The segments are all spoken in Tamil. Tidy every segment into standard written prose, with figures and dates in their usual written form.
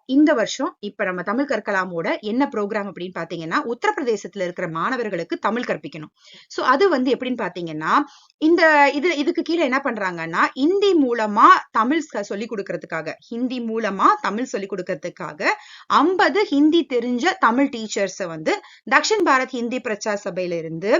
இந்த வருஷம் இப்ப நம்ம தமிழ் கற்கலாமோட என்ன ப்ரோக்ராம் அப்படின்னு பாத்தீங்கன்னா, உத்தரப்பிரதேசத்துல இருக்கிற மாணவர்களுக்கு தமிழ் கற்பிக்கணும். சோ அது வந்து எப்படின்னு பாத்தீங்கன்னா, இந்த இதுக்கு கீழே என்ன பண்றாங்கன்னா, ஹிந்தி மூலமா தமிழ் சொல்லி கொடுக்கறதுக்காக, ஹிந்தி மூலமா தமிழ் சொல்லி கொடுக்கறதுக்காக 50 ஹிந்தி தெரிஞ்ச தமிழ் டீச்சர்ஸ வந்து தக்ஷின் பாரத் ஹிந்தி பிரச்சார் சபையில இருந்து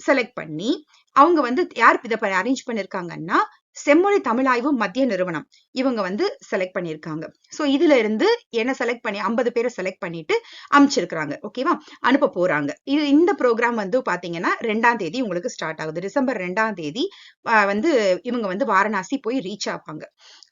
செலக்ட் பண்ணி, அவங்க வந்து யார் இதை அரேஞ்ச் பண்ணிருக்காங்கன்னா, செம்மொழி தமிழாய்வு மத்திய நிறுவனம் இவங்க வந்து செலக்ட் பண்ணிருக்காங்க. சோ இதுல இருந்து என்ன செலக்ட் பண்ணி 50 பேரை செலக்ட் பண்ணிட்டு அமைச்சிருக்காங்க. ஓகேவா, அனுப்ப போறாங்க. இந்த ப்ரோக்ராம் வந்து பாத்தீங்கன்னா 2ஆம் தேதி உங்களுக்கு ஸ்டார்ட் ஆகுது. டிசம்பர் 2ஆம் தேதி வந்து இவங்க வந்து வாரணாசி போய் ரீச் ஆப்பாங்க.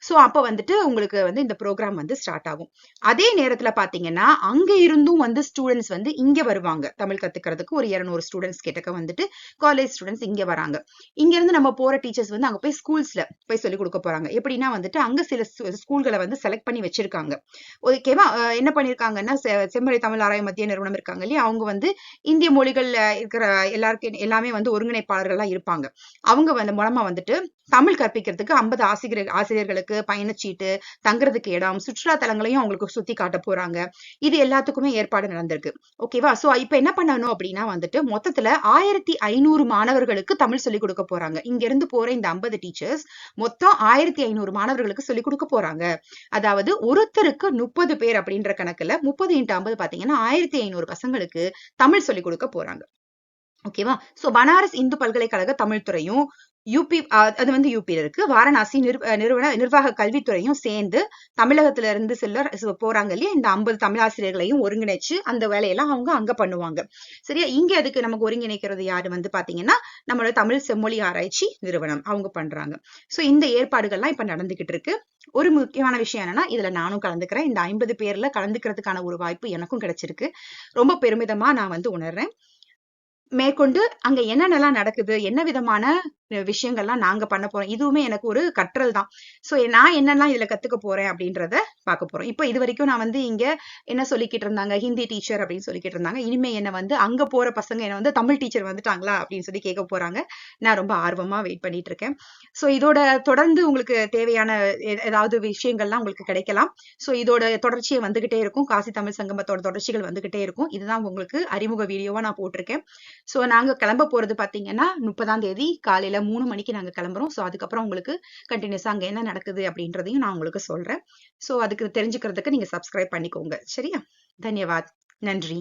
சோ அப்ப வந்துட்டு உங்களுக்கு வந்து இந்த ப்ரோக்ராம் வந்து ஸ்டார்ட் ஆகும். அதே நேரத்துல பாத்தீங்கன்னா அங்க இருந்தும் வந்து ஸ்டூடெண்ட்ஸ் வந்து இங்க வருவாங்க தமிழ் கத்துக்கிறதுக்கு. ஒரு 200 ஸ்டூடெண்ட்ஸ் கிட்டக்க வந்துட்டு காலேஜ் ஸ்டூடெண்ட்ஸ் இங்க வராங்க. இங்க இருந்து நம்ம போற டீச்சர்ஸ் வந்து அங்க போய் ஸ்கூல்ஸ்ல போய் சொல்லி கொடுக்க போறாங்க. எப்படின்னா வந்துட்டு அங்க சில ஸ்கூல்களை வந்து செலக்ட் பண்ணி வச்சிருக்காங்க. ஓகேவா, என்ன பண்ணிருக்காங்கன்னா, செம்மொழி தமிழ் ஆராய்ச்சி மத்திய நிறுவனம் இருக்காங்க இல்லையா, அவங்க வந்து இந்திய மொழிகள்ல இருக்கிற எல்லாமே வந்து ஒருங்கிணைப்பாளர்களா இருப்பாங்க. அவங்க வந்து மூலமா வந்துட்டு தமிழ் கற்பிக்கிறதுக்கு 50 ஆசிரியர்களுக்கு பயணச்சீட்டு, தங்குறதுக்கு இடம், சுற்றுலா தலங்களையும் அவங்களுக்கு சுத்தி காட்ட போறாங்க. இது எல்லாத்துக்குமே ஏற்பாடு நடந்திருக்கு. ஓகேவா, சோ இப்ப என்ன பண்ணணும் அப்படின்னா வந்துட்டு மொத்தத்துல 1500 மாணவர்களுக்கு தமிழ் சொல்லிக் கொடுக்க போறாங்க. இங்க இருந்து போற இந்த 50 டீச்சர்ஸ் மொத்தம் 1500 மாணவர்களுக்கு சொல்லிக் கொடுக்க போறாங்க. அதாவது ஒருத்தருக்கு 30 பேர் அப்படின்ற கணக்குல 30 × 50 பாத்தீங்கன்னா 1500 பசங்களுக்கு தமிழ் சொல்லிக் கொடுக்க போறாங்க. ஓகேவா, சோ பனாரஸ் இந்து பல்கலைக்கழக தமிழ் துறையும் யூபி, அது வந்து யூபியில இருக்கு, வாரணாசி நிர்வாக கல்வித்துறையும் சேர்ந்து தமிழகத்துல இருந்து போறாங்க இல்லையா, இந்த 50 தமிழ் ஆசிரியர்களையும் ஒருங்கிணைச்சு அந்த வேலையெல்லாம் அவங்க அங்க பண்ணுவாங்க. சரியா, இங்க அதுக்கு நமக்கு ஒருங்கிணைக்கிறது யாரு வந்து பாத்தீங்கன்னா நம்மளோட தமிழ் செம்மொழி ஆராய்ச்சி நிறுவனம் அவங்க பண்றாங்க. சோ இந்த ஏற்பாடுகள்லாம் இப்ப நடந்துகிட்டு இருக்கு. ஒரு முக்கியமான விஷயம் என்னன்னா, இதுல நானும் கலந்துக்கிறேன். இந்த 50 பேர்ல கலந்துக்கிறதுக்கான ஒரு வாய்ப்பு எனக்கும் கிடைச்சிருக்கு. ரொம்ப பெருமிதமா நான் வந்து உணர்றேன். மேற்கொண்டு அங்க என்னென்னலாம் நடக்குது, என்ன விதமான விஷயங்கள்லாம் நாங்க பண்ண போறோம், இதுவுமே எனக்கு ஒரு கற்றல் தான். சோ நான் என்னெல்லாம் இதுல கத்துக்க போறேன் அப்படின்றத பார்க்க போறோம். இப்ப இது வரைக்கும் நான் வந்து இங்க என்ன சொல்லிக்கிட்டு இருந்தாங்க, ஹிந்தி டீச்சர் அப்படின்னு சொல்லிக்கிட்டு இருந்தாங்க. இனிமே என்ன வந்து அங்க போற பசங்க என்ன வந்து தமிழ் டீச்சர் வந்துட்டாங்களா அப்படின்னு சொல்லி கேட்க போறாங்க. நான் ரொம்ப ஆர்வமா வெயிட் பண்ணிட்டு இருக்கேன். சோ இதோட தொடர்ந்து உங்களுக்கு தேவையான ஏதாவது விஷயங்கள்லாம் உங்களுக்கு கிடைக்கலாம். சோ இதோட தொடர்ச்சியை வந்துகிட்டே இருக்கும். காசி தமிழ் சங்கமத்தோட தொடர்ச்சிகள் வந்துகிட்டே இருக்கும். இதுதான் உங்களுக்கு அறிமுக வீடியோவா நான் போட்டிருக்கேன். சோ நாங்க கிளம்ப போறது பாத்தீங்கன்னா 30ஆம் தேதி காலையில 3 மணிக்கு நாங்க கிளம்புறோம். சோ அதுக்கப்புறம் உங்களுக்கு கண்டினியூஸா அங்க என்ன நடக்குது அப்படின்றதையும் நான் உங்களுக்கு சொல்றேன். சோ அதுக்கு தெரிஞ்சுக்கிறதுக்கு நீங்க சப்ஸ்கிரைப் பண்ணிக்கோங்க. சரியா, தன்யவாத், நன்றி.